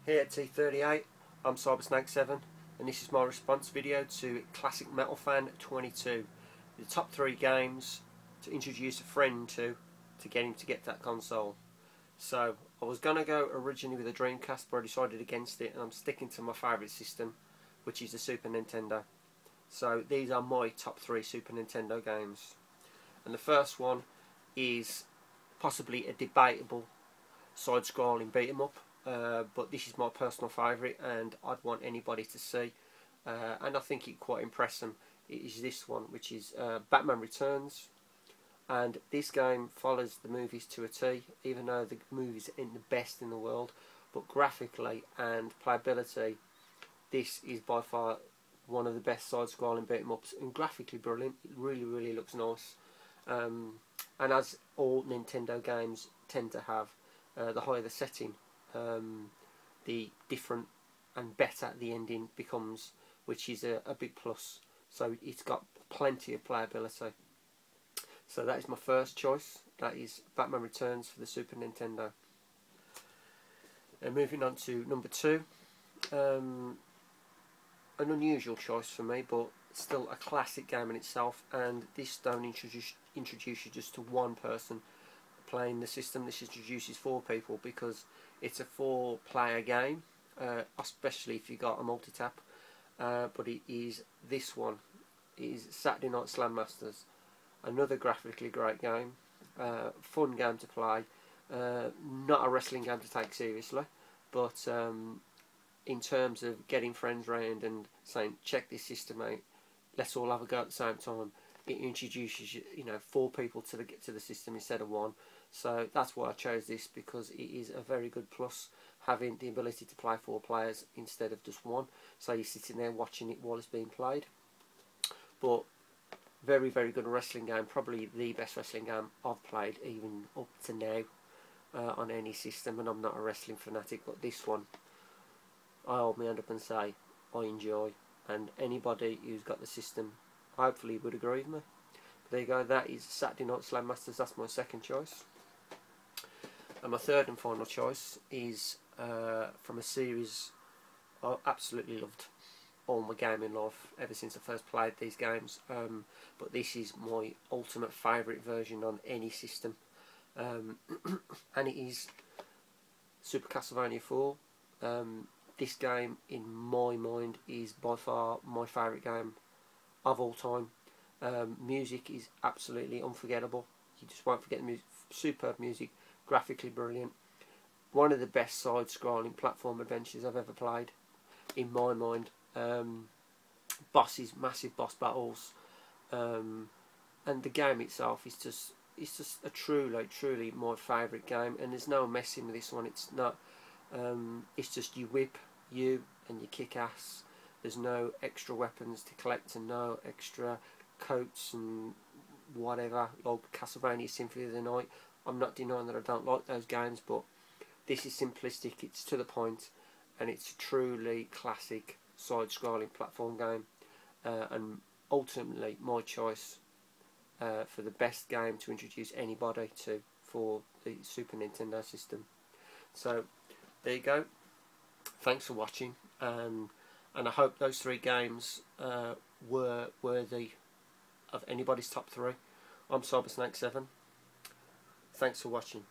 Here at edt1138, I'm Cybersnake7, and this is my response video to Classic Metal Fan 22. The top 3 games to introduce a friend to get him to get that console. So I was going to go originally with a Dreamcast, but I decided against it, and I'm sticking to my favourite system, which is the Super Nintendo. So these are my top 3 Super Nintendo games. And the first one is possibly a debatable side-scrolling beat-em-up. But this is my personal favourite, and I'd want anybody to see, and I think it quite impress them. It is this one, which is Batman Returns, and this game follows the movies to a T, even though the movies ain't the best in the world, but graphically and playability, this is by far one of the best side-scrolling beat-em-ups, and graphically brilliant. It really looks nice, and as all Nintendo games tend to have, the higher the setting, the different and better the ending becomes, which is a big plus. So it's got plenty of playability. So that is my first choice. That is Batman Returns for the Super Nintendo. And moving on to number 2, an unusual choice for me, but still a classic game in itself. And this don't introduce you just to one person playing the system. This introduces 4 people, because it's a 4-player game, especially if you got a multi-tap. But it is this one. It is Saturday Night Slam Masters. Another graphically great game, fun game to play. Not a wrestling game to take seriously, but in terms of getting friends round and saying, check this system out, let's all have a go at the same time, it introduces 4 people to the system instead of 1. So that's why I chose this, because it is a very good plus, having the ability to play 4 players instead of just 1. So you're sitting there watching it while it's being played. But very good wrestling game, probably the best wrestling game I've played even up to now on any system. And I'm not a wrestling fanatic, but this one I hold my hand up and say I enjoy, and anybody who's got the system hopefully would agree with me. But there you go, that is Saturday Night Slam Masters. That's my second choice. And my third and final choice is from a series I absolutely loved all my gaming life, ever since I first played these games. But this is my ultimate favourite version on any system, and it is Super Castlevania 4. This game, in my mind, is by far my favourite game of all time. Music is absolutely unforgettable. You just won't forget the music. Superb music, graphically brilliant. One of the best side-scrolling platform adventures I've ever played, in my mind. Bosses, massive boss battles, and the game itself is just a truly my favourite game. And there's no messing with this one. It's not. It's just you whip you and you kick ass. There's no extra weapons to collect and no extra coats and whatever, like Castlevania Symphony of the Night. I'm not denying that I don't like those games, but this is simplistic, it's to the point, and it's a truly classic side-scrolling platform game, and ultimately my choice for the best game to introduce anybody to for the Super Nintendo system. So there you go. Thanks for watching, and I hope those 3 games were worthy of anybody's top 3. I'm Cybersnake7. Thanks for watching.